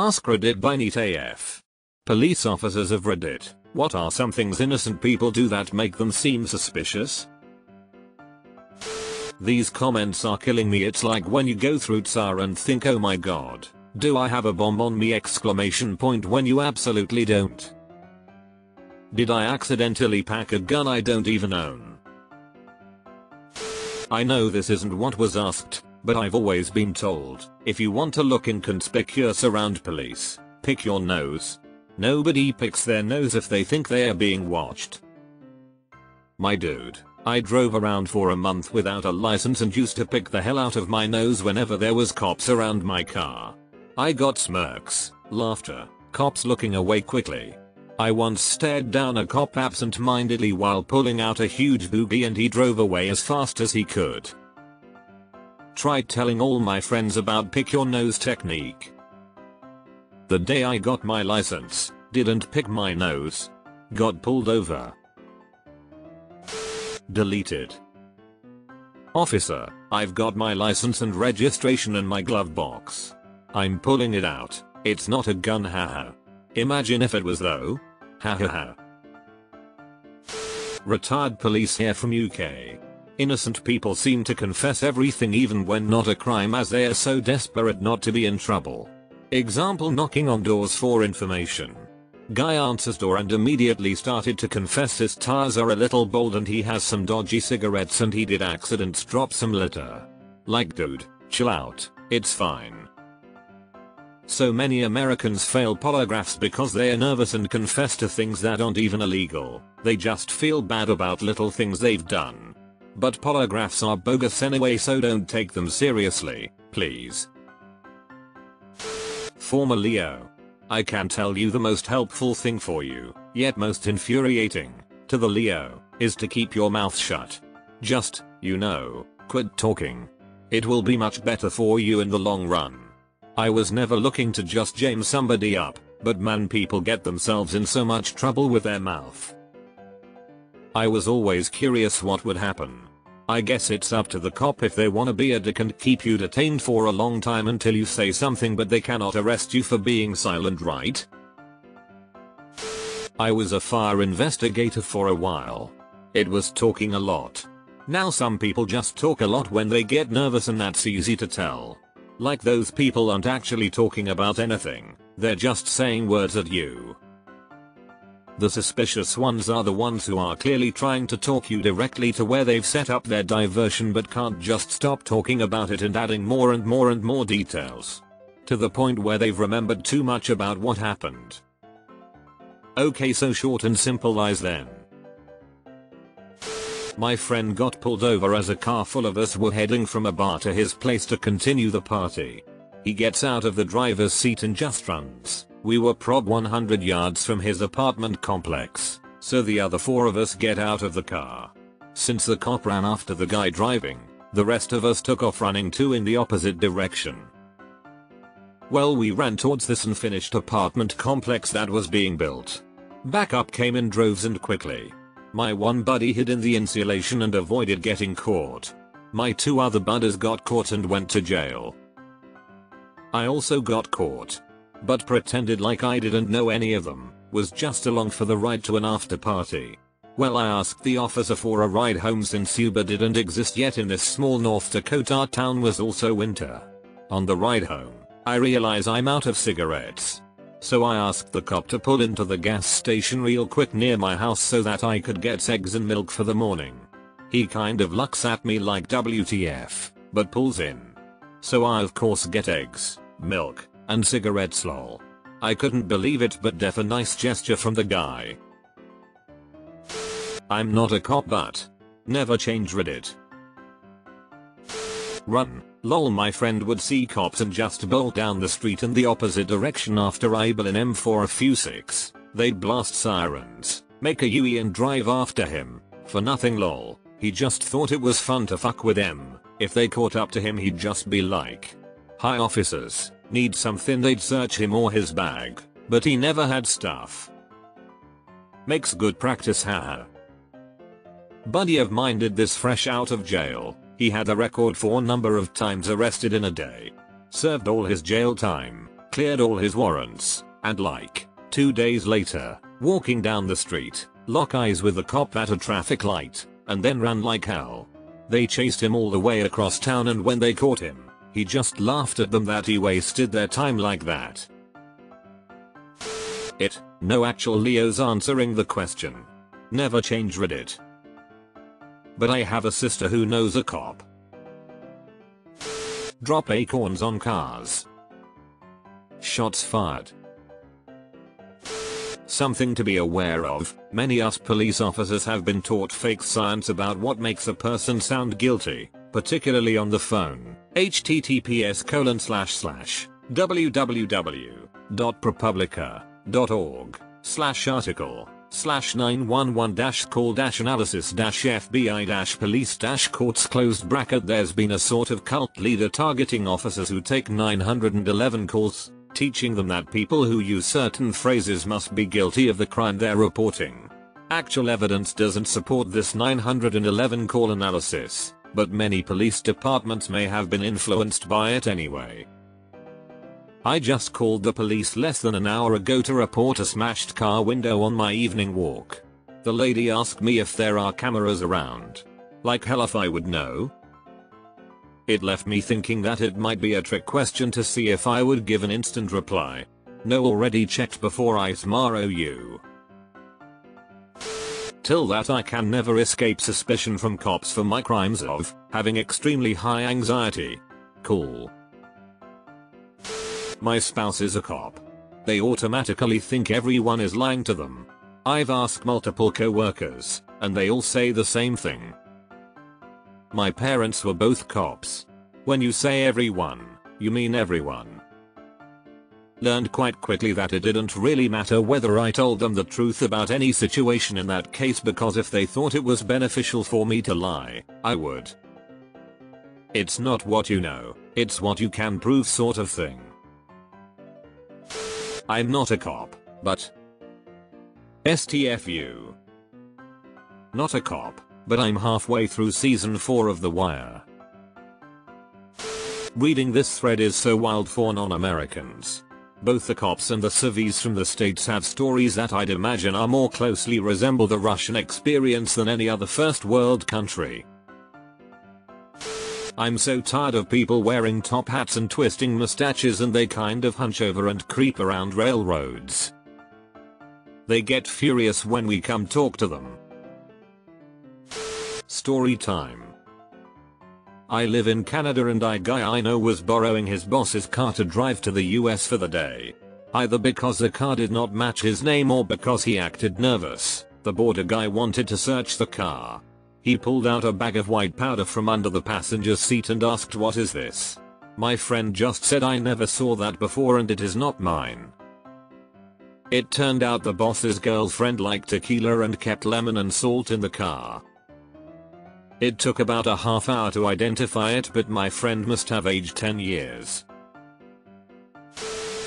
Ask Reddit by Neat AF. Police officers of Reddit, what are some things innocent people do that make them seem suspicious? These comments are killing me. It's like when you go through Tsar and think, oh my god, do I have a bomb on me ? When you absolutely don't. Did I accidentally pack a gun I don't even own? I know this isn't what was asked, but I've always been told, if you want to look inconspicuous around police, pick your nose. Nobody picks their nose if they think they are being watched. My dude, I drove around for a month without a license and used to pick the hell out of my nose whenever there was cops around my car. I got smirks, laughter, cops looking away quickly. I once stared down a cop absent-mindedly while pulling out a huge boobie and he drove away as fast as he could. Tried telling all my friends about pick your nose technique. The day I got my license, didn't pick my nose. Got pulled over. Deleted. Officer, I've got my license and registration in my glove box. I'm pulling it out. It's not a gun, haha. Imagine if it was though. Hahaha. Retired police here from UK. Innocent people seem to confess everything even when not a crime, as they are so desperate not to be in trouble. Example: knocking on doors for information. Guy answers door and immediately started to confess his tires are a little bald and he has some dodgy cigarettes and he did accidents drop some litter. Like dude, chill out, it's fine. So many Americans fail polygraphs because they are nervous and confess to things that aren't even illegal. They just feel bad about little things they've done. But polygraphs are bogus anyway, so don't take them seriously, please. Former Leo. I can tell you the most helpful thing for you, yet most infuriating, to the Leo, is to keep your mouth shut. Just, quit talking. It will be much better for you in the long run. I was never looking to just jam somebody up, but man, people get themselves in so much trouble with their mouth. I was always curious what would happen. I guess it's up to the cop if they wanna be a dick and keep you detained for a long time until you say something, but they cannot arrest you for being silent, right? I was a fire investigator for a while. It was talking a lot. Now some people just talk a lot when they get nervous and that's easy to tell. Like those people aren't actually talking about anything, they're just saying words at you. The suspicious ones are the ones who are clearly trying to talk you directly to where they've set up their diversion but can't just stop talking about it and adding more and more and more details. To the point where they've remembered too much about what happened. Okay, so short and simple lies then. My friend got pulled over as a car full of us were heading from a bar to his place to continue the party. He gets out of the driver's seat and just runs. We were prob 100 yards from his apartment complex, so the other 4 of us get out of the car. Since the cop ran after the guy driving, the rest of us took off running too in the opposite direction. Well, we ran towards this and finished apartment complex that was being built. Backup came in droves and quickly. My one buddy hid in the insulation and avoided getting caught. My 2 other buddies got caught and went to jail. I also got caught, but pretended like I didn't know any of them, was just along for the ride to an after party. Well, I asked the officer for a ride home since Uber didn't exist yet in this small North Dakota town, was also winter. On the ride home, I realize I'm out of cigarettes. So I asked the cop to pull into the gas station real quick near my house so that I could get eggs and milk for the morning. He kind of looks at me like WTF, but pulls in. So I of course get eggs, milk, and cigarettes lol. I couldn't believe it, but def a nice gesture from the guy. I'm not a cop, but never change Reddit. Run. Lol, my friend would see cops and just bolt down the street in the opposite direction after I bill an M for a few six. They'd blast sirens, make a U-turn and drive after him, for nothing lol. He just thought it was fun to fuck with them. If they caught up to him he'd just be like, "Hi officers, need something?" They'd search him or his bag, but he never had stuff. Makes good practice, haha. Buddy of mine did this fresh out of jail. He had a record for number of times arrested in a day. Served all his jail time, cleared all his warrants, and like 2 days later, walking down the street, lock eyes with the cop at a traffic light, and then ran like hell. They chased him all the way across town, and when they caught him, he just laughed at them that he wasted their time like that. No actual Leo's answering the question. Never change Reddit. But I have a sister who knows a cop. Drop acorns on cars. Shots fired. Something to be aware of, many us police officers have been taught fake science about what makes a person sound guilty, particularly on the phone. https://www.propublica.org/article/911-call-analysis-fbi-police-courts There's been a sort of cult leader targeting officers who take 911 calls, teaching them that people who use certain phrases must be guilty of the crime they're reporting. Actual evidence doesn't support this 911 call analysis, but many police departments may have been influenced by it anyway. I just called the police less than an hour ago to report a smashed car window on my evening walk. The lady asked me if there are cameras around. Like hell if I would know. It left me thinking that it might be a trick question to see if I would give an instant reply. No, already checked before I tomorrow you. Till that I can never escape suspicion from cops for my crimes of having extremely high anxiety. Cool. My spouse is a cop. They automatically think everyone is lying to them. I've asked multiple co-workers, and they all say the same thing. My parents were both cops. When you say everyone, you mean everyone. Learned quite quickly that it didn't really matter whether I told them the truth about any situation in that case, because if they thought it was beneficial for me to lie, I would. It's not what you know, it's what you can prove sort of thing. I'm not a cop, but STFU. Not a cop, but I'm halfway through season 4 of The Wire. Reading this thread is so wild for non-Americans. Both the cops and the civvies from the states have stories that I'd imagine are more closely resemble the Russian experience than any other first world country. I'm so tired of people wearing top hats and twisting mustaches, and they kind of hunch over and creep around railroads. They get furious when we come talk to them. Story time. I live in Canada, and a guy I know was borrowing his boss's car to drive to the US for the day. Either because the car did not match his name or because he acted nervous, the border guy wanted to search the car. He pulled out a bag of white powder from under the passenger seat and asked, "What is this?" My friend just said, "I never saw that before and it is not mine." It turned out the boss's girlfriend liked tequila and kept lemon and salt in the car. It took about a half hour to identify it, but my friend must have aged 10 years.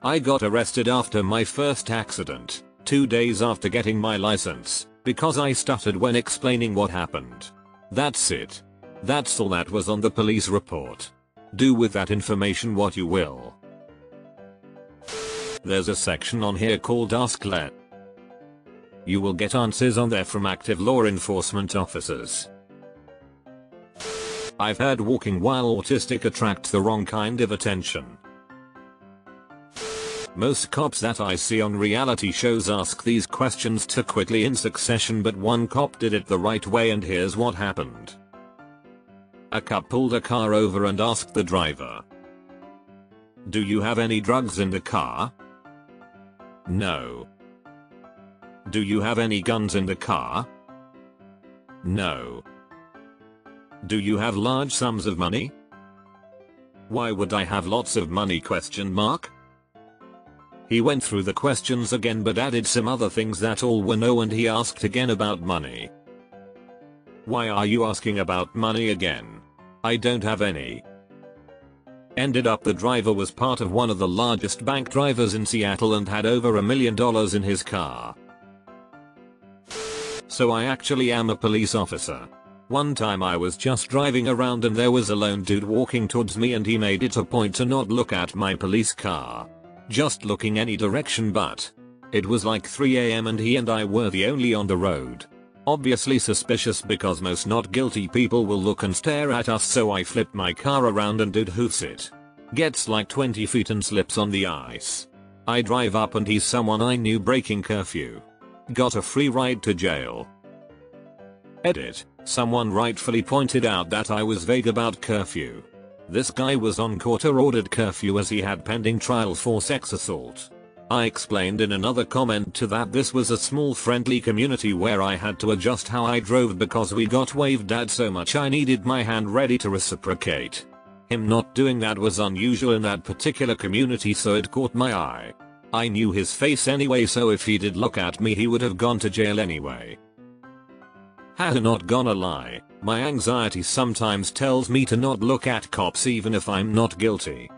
I got arrested after my first accident, 2 days after getting my license, because I stuttered when explaining what happened. That's it. That's all that was on the police report. Do with that information what you will. There's a section on here called Askl. You will get answers on there from active law enforcement officers. I've heard walking while autistic attracts the wrong kind of attention. Most cops that I see on reality shows ask these questions too quickly in succession, but one cop did it the right way, and here's what happened. A cop pulled a car over and asked the driver, "Do you have any drugs in the car?" "No." "Do you have any guns in the car?" "No." "Do you have large sums of money?" "Why would I have lots of money?" He went through the questions again but added some other things that all were no, and he asked again about money. "Why are you asking about money again?" "I don't have any." Ended up the driver was part of one of the largest bank drivers in Seattle and had over $1 million in his car. So I actually am a police officer. One time I was just driving around and there was a lone dude walking towards me, and he made it a point to not look at my police car. just looking any direction, but it was like 3 AM and he and I were the only on the road. Obviously suspicious because most not guilty people will look and stare at us, so I flipped my car around and did hoofs it. Gets like 20 feet and slips on the ice. I drive up and he's someone I knew breaking curfew. Got a free ride to jail. Edit. Someone rightfully pointed out that I was vague about curfew. This guy was on court-ordered curfew as he had pending trial for sex assault. I explained in another comment to that this was a small friendly community where I had to adjust how I drove because we got waved at so much I needed my hand ready to reciprocate. Him not doing that was unusual in that particular community, so it caught my eye. I knew his face anyway, so if he did look at me he would have gone to jail anyway. Not gonna lie, my anxiety sometimes tells me to not look at cops even if I'm not guilty.